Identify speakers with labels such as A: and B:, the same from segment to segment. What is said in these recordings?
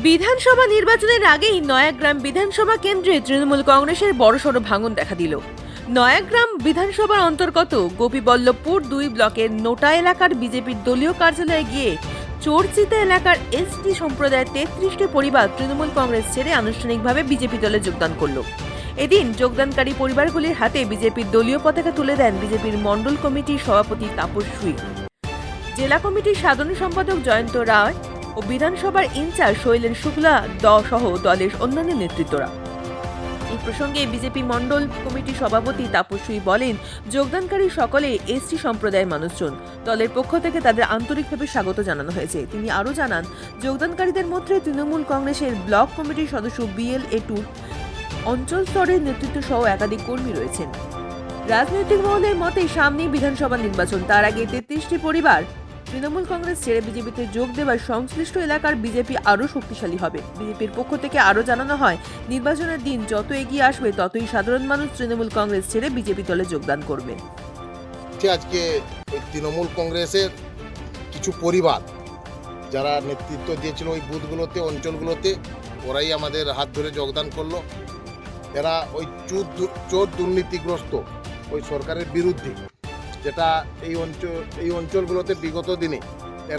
A: বিধানসভা নির্বাচনের আগেই নয়াগ্রাম বিধানসভা কেন্দ্রে তৃণমূল কংগ্রেসের বড়সড় ভাঙন দেখা দিল। নয়াগ্রাম বিধানসভার অন্তর্গত গোপীবল্লভপুর 2 ব্লকের নোটা এলাকার বিজেপির দলীয় কার্যালয়ে গিয়ে চোরচিতা এলাকার এসটি সম্প্রদায়ের 33টি পরিবার তৃণমূল কংগ্রেস ছেড়ে আনুষ্ঠানিকভাবে বিজেপি দলে যোগদান করল। এদিন যোগদানকারী পরিবারগুলির হাতে বিজেপির দলীয় পতাকা তুলে দেন বিজেপির মণ্ডল কমিটির সভাপতি তাপস সুই, জেলা কমিটির সাধারণ সম্পাদক জয়ন্ত রায় ও বিধানসভার ইনচার্জ শৈলেন শুক্লা সহ দলের অন্যান্য নেতৃত্বরা। এই প্রসঙ্গে বিজেপি মণ্ডল কমিটির সভাপতি তাপস সুই বলেন, যোগদানকারী সকলে এসটি সম্প্রদায়ের মানুষজন। দলের পক্ষ থেকে তাদের আন্তরিকভাবে স্বাগত জানানো হয়েছে। তিনি আরও জানান, যোগদানকারীদের মধ্যে তৃণমূল কংগ্রেসের ব্লক কমিটির সদস্য BLA টুর অঞ্চল স্তরের নেতৃত্ব সহ একাধিক কর্মী রয়েছেন। রাজনৈতিক মহলের মতে সামনেই বিধানসভা নির্বাচন, তার আগে 33টি পরিবার তৃণমূল কংগ্রেস ছেড়ে বিজেপিতে যোগ দেওয়ার সংশ্লিষ্ট এলাকার বিজেপি আরও শক্তিশালী হবে। বিজেপির পক্ষ থেকে আরও জানানো হয়, নির্বাচনের দিন যত এগিয়ে আসবে ততই সাধারণ মানুষ তৃণমূল কংগ্রেস ছেড়ে বিজেপি দলে যোগদান করবে।
B: আজকে তৃণমূল কংগ্রেসের কিছু পরিবার যারা নেতৃত্ব দিয়েছিল ওই বুথগুলোতে, অঞ্চলগুলোতে, ওরাই আমাদের হাত ধরে যোগদান করলো। এরা ওই চোর দুর্নীতিগ্রস্ত ওই সরকারের বিরুদ্ধে, যেটা এই অঞ্চলগুলোতে বিগত দিনে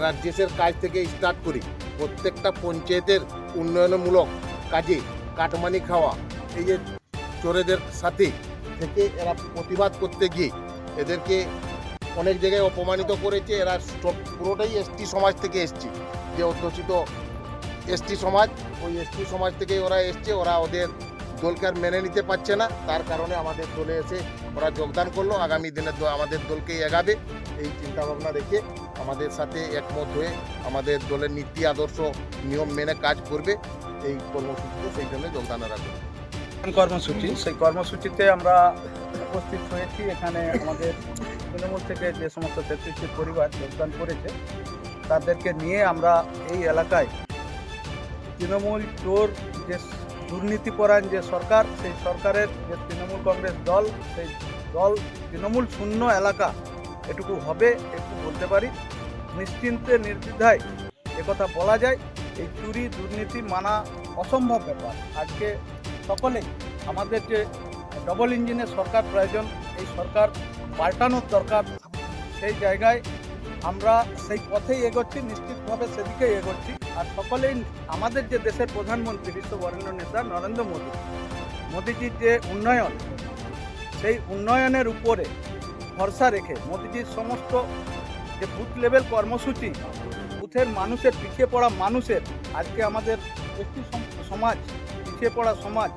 B: রাজ্যের কাজ থেকে স্টার্ট করি প্রত্যেকটা পঞ্চায়েতের উন্নয়নমূলক কাজে কাটমানি খাওয়া, এই যে চোরেদের সাথে থেকে এরা প্রতিবাদ করতে গিয়ে এদেরকে অনেক জায়গায় অপমানিত করেছে। এরা পুরোটাই এসটি সমাজ থেকে এসছে, যে অধ্যুষিত এসটি সমাজ, ওই এসটি সমাজ থেকে ওরা এসছে। ওরা ওদের দলকে আর মেনে নিতে পারছে না, তার কারণে আমাদের দলে এসে ওরা যোগদান করলো। আগামী দিনে আমাদের দলকেই এগাবে এই চিন্তাভাবনা রেখে আমাদের সাথে একমত হয়ে আমাদের দলের নীতি আদর্শ নিয়ম মেনে কাজ করবে। এই কর্মসূচিতে সেই জন্য যোগদান রাখবে।
C: কর্মসূচি, সেই কর্মসূচিতে আমরা উপস্থিত হয়েছি। এখানে আমাদের তৃণমূল থেকে যে সমস্ত 33টি পরিবার যোগদান করেছে তাদেরকে নিয়ে আমরা এই এলাকায় তৃণমূল চোর যে দুর্নীতিপরায়ণ যে সরকার, সেই সরকারের যে তৃণমূল কংগ্রেস দল, সেই দল তৃণমূল শূন্য এলাকা এটুকু হবে, একটু বলতে পারি নিশ্চিন্তে নির্দ্বিধায় একথা বলা যায়। এই চুরি দুর্নীতি মানা অসম্ভব ব্যাপার। আজকে সকলেই আমাদের যে ডবল ইঞ্জিনের সরকার প্রয়োজন, এই সরকার পাল্টানোর দরকার। সেই জায়গায় আমরা সেই পথেই এগোচ্ছি, নিশ্চিতভাবে সেদিকেই এগোচ্ছি। আর সকলেই আমাদের যে দেশের প্রধানমন্ত্রী, বিশ্ববরেণ্য নেতা নরেন্দ্র মোদীজির যে উন্নয়ন, সেই উন্নয়নের উপরে ভরসা রেখে মোদীজির সমস্ত যে বুথ লেভেল কর্মসূচি, বুথের মানুষের, পিছিয়ে পড়া মানুষের, আজকে আমাদের এসটি সমাজ, পিছিয়ে পড়া সমাজ,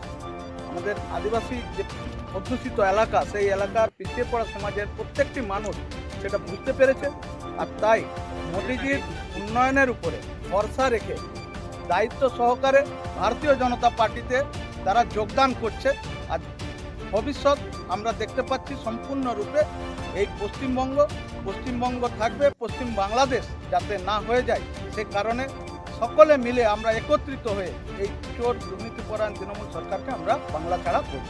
C: আমাদের আদিবাসী যে অধ্যুষিত এলাকা, সেই এলাকার পিছিয়ে পড়া সমাজের প্রত্যেকটি মানুষ সেটা বুঝতে পেরেছে। আর তাই মোদীজির উন্নয়নের উপরে ভরসা রেখে দায়িত্ব সহকারে ভারতীয় জনতা পার্টিতে তারা যোগদান করছে। আর ভবিষ্যৎ আমরা দেখতে পাচ্ছি সম্পূর্ণরূপে এই পশ্চিমবঙ্গ থাকবে, পশ্চিম বাংলাদেশ যাতে না হয়ে যায়, সে কারণে সকলে মিলে আমরা একত্রিত হয়ে এই চোর দুর্নীতিপরায়ণ তৃণমূল সরকারকে আমরা বাংলা ছাড়া করব।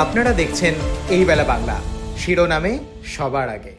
D: আপনারা দেখছেন এই বেলা বাংলা, শিরোনামে সবার আগে।